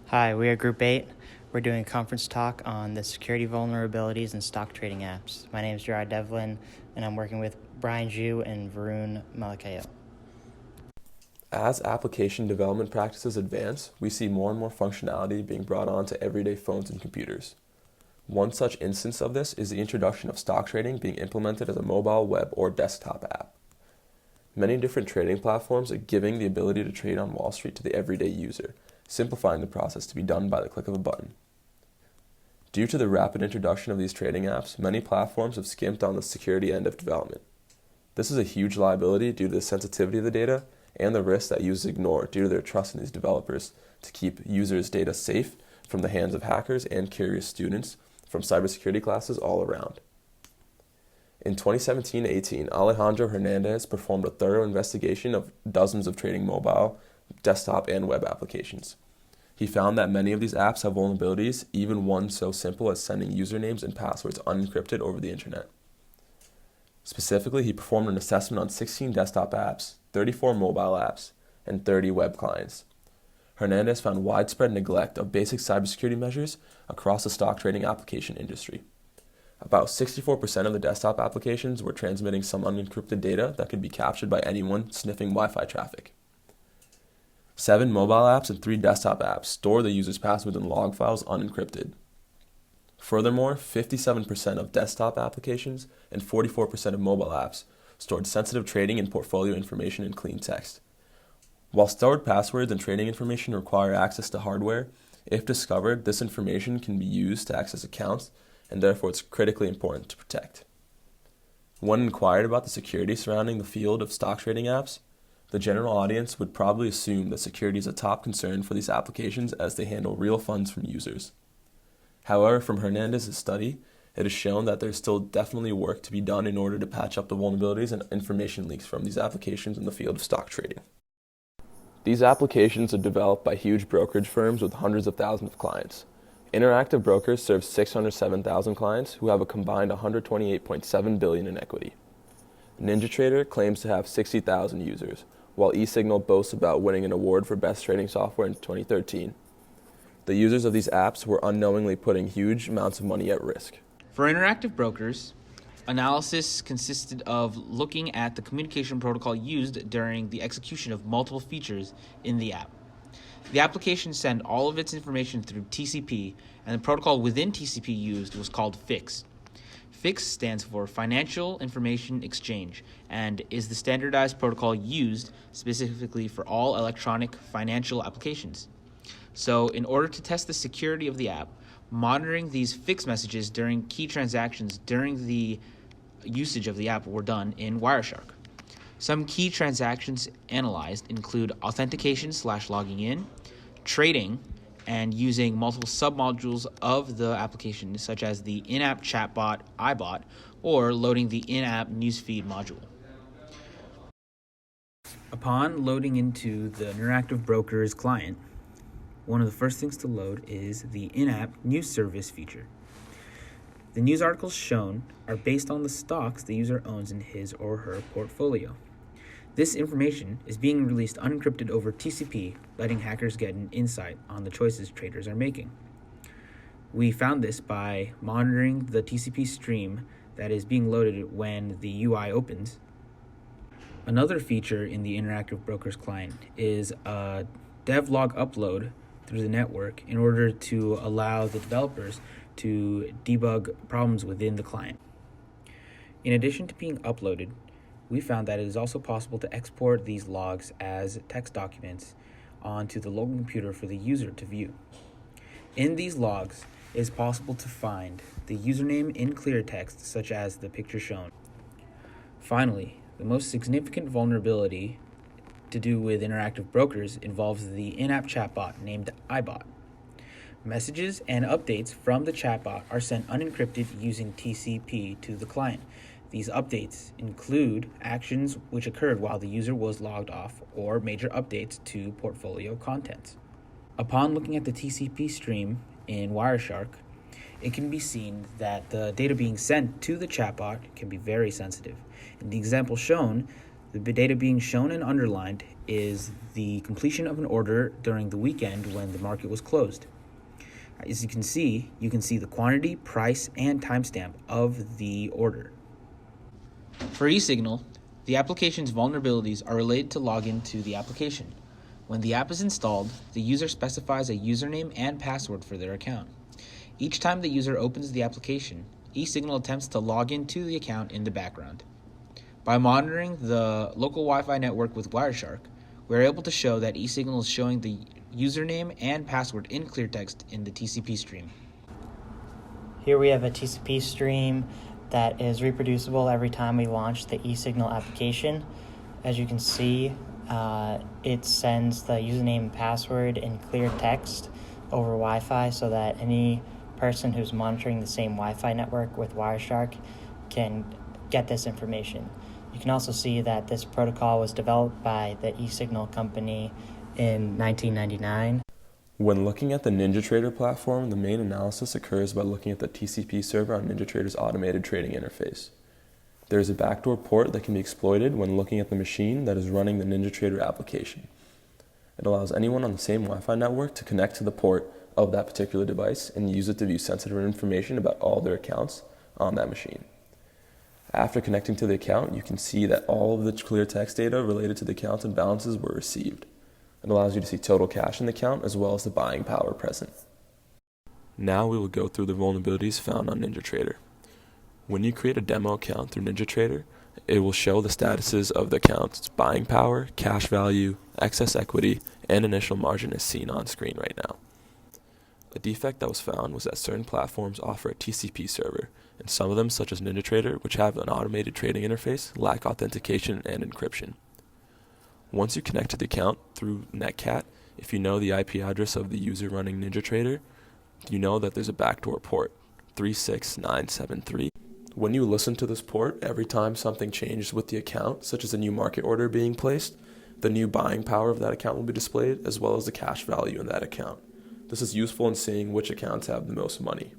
Hi, we are Group 8. We're doing a conference talk on the security vulnerabilities in stock trading apps. My name is Gerard Devlin, and I'm working with Brian Zhu and Varun Malakayo. As application development practices advance, we see more and more functionality being brought onto everyday phones and computers. One such instance of this is the introduction of stock trading being implemented as a mobile, web, or desktop app. Many different trading platforms are giving the ability to trade on Wall Street to the everyday user, simplifying the process to be done by the click of a button. Due to the rapid introduction of these trading apps, many platforms have skimped on the security end of development. This is a huge liability due to the sensitivity of the data and the risks that users ignore due to their trust in these developers to keep users' data safe from the hands of hackers and curious students from cybersecurity classes all around. In 2017-18, Alejandro Hernandez performed a thorough investigation of dozens of trading mobile, desktop, and web applications. He found that many of these apps have vulnerabilities, even one so simple as sending usernames and passwords unencrypted over the internet. Specifically, he performed an assessment on 16 desktop apps, 34 mobile apps, and 30 web clients. Hernandez found widespread neglect of basic cybersecurity measures across the stock trading application industry. About 64% of the desktop applications were transmitting some unencrypted data that could be captured by anyone sniffing Wi-Fi traffic. 7 mobile apps and 3 desktop apps store the user's passwords in log files unencrypted. Furthermore, 57% of desktop applications and 44% of mobile apps stored sensitive trading and portfolio information in clean text. While stored passwords and trading information require access to hardware, if discovered, this information can be used to access accounts, and therefore it's critically important to protect. When inquired about the security surrounding the field of stock trading apps, the general audience would probably assume that security is a top concern for these applications as they handle real funds from users. However, from Hernandez's study, it is shown that there's still definitely work to be done in order to patch up the vulnerabilities and information leaks from these applications in the field of stock trading. These applications are developed by huge brokerage firms with hundreds of thousands of clients. Interactive Brokers serves 607,000 clients who have a combined $128.7 billion in equity. NinjaTrader claims to have 60,000 users, while eSignal boasts about winning an award for best trading software in 2013. The users of these apps were unknowingly putting huge amounts of money at risk. For Interactive Brokers, analysis consisted of looking at the communication protocol used during the execution of multiple features in the app. The application sent all of its information through TCP, and the protocol within TCP used was called FIX. FIX stands for Financial Information Exchange and is the standardized protocol used specifically for all electronic financial applications. So, in order to test the security of the app, monitoring these FIX messages during key transactions during the usage of the app were done in Wireshark. Some key transactions analyzed include authentication/logging in, trading, and using multiple submodules of the application, such as the in-app chatbot, iBot, or loading the in-app newsfeed module. Upon loading into the Interactive Brokers client, one of the first things to load is the in-app news service feature. The news articles shown are based on the stocks the user owns in his or her portfolio. This information is being released unencrypted over TCP, letting hackers get an insight on the choices traders are making. We found this by monitoring the TCP stream that is being loaded when the UI opens. Another feature in the Interactive Brokers client is a devlog upload through the network in order to allow the developers to debug problems within the client. In addition to being uploaded, we found that it is also possible to export these logs as text documents onto the local computer for the user to view. In these logs, it is possible to find the username in clear text, such as the picture shown. Finally, the most significant vulnerability to do with Interactive Brokers involves the in-app chatbot named iBot. Messages and updates from the chatbot are sent unencrypted using TCP to the client. These updates include actions which occurred while the user was logged off or major updates to portfolio contents. Upon looking at the TCP stream in Wireshark, it can be seen that the data being sent to the chatbot can be very sensitive. In the example shown, the data being shown and underlined is the completion of an order during the weekend when the market was closed. As you can see the quantity, price, and timestamp of the order. For eSignal, the application's vulnerabilities are related to login to the application. When the app is installed, the user specifies a username and password for their account. Each time the user opens the application, eSignal attempts to log into the account in the background. By monitoring the local Wi-Fi network with Wireshark, we are able to show that eSignal is showing the username and password in clear text in the TCP stream. Here we have a TCP stream that is reproducible every time we launch the eSignal application. As you can see, it sends the username and password in clear text over Wi-Fi so that any person who's monitoring the same Wi-Fi network with Wireshark can get this information. You can also see that this protocol was developed by the eSignal company in 1999. When looking at the NinjaTrader platform, the main analysis occurs by looking at the TCP server on NinjaTrader's automated trading interface. There is a backdoor port that can be exploited when looking at the machine that is running the NinjaTrader application. It allows anyone on the same Wi-Fi network to connect to the port of that particular device and use it to view sensitive information about all their accounts on that machine. After connecting to the account, you can see that all of the clear text data related to the accounts and balances were received. It allows you to see total cash in the account as well as the buying power present. Now we will go through the vulnerabilities found on NinjaTrader. When you create a demo account through NinjaTrader, it will show the statuses of the account's buying power, cash value, excess equity, and initial margin as seen on screen right now. A defect that was found was that certain platforms offer a TCP server, and some of them, such as NinjaTrader, which have an automated trading interface, lack authentication and encryption. Once you connect to the account through Netcat, if you know the IP address of the user running NinjaTrader, you know that there's a backdoor port, 36973. When you listen to this port, every time something changes with the account, such as a new market order being placed, the new buying power of that account will be displayed, as well as the cash value in that account. This is useful in seeing which accounts have the most money.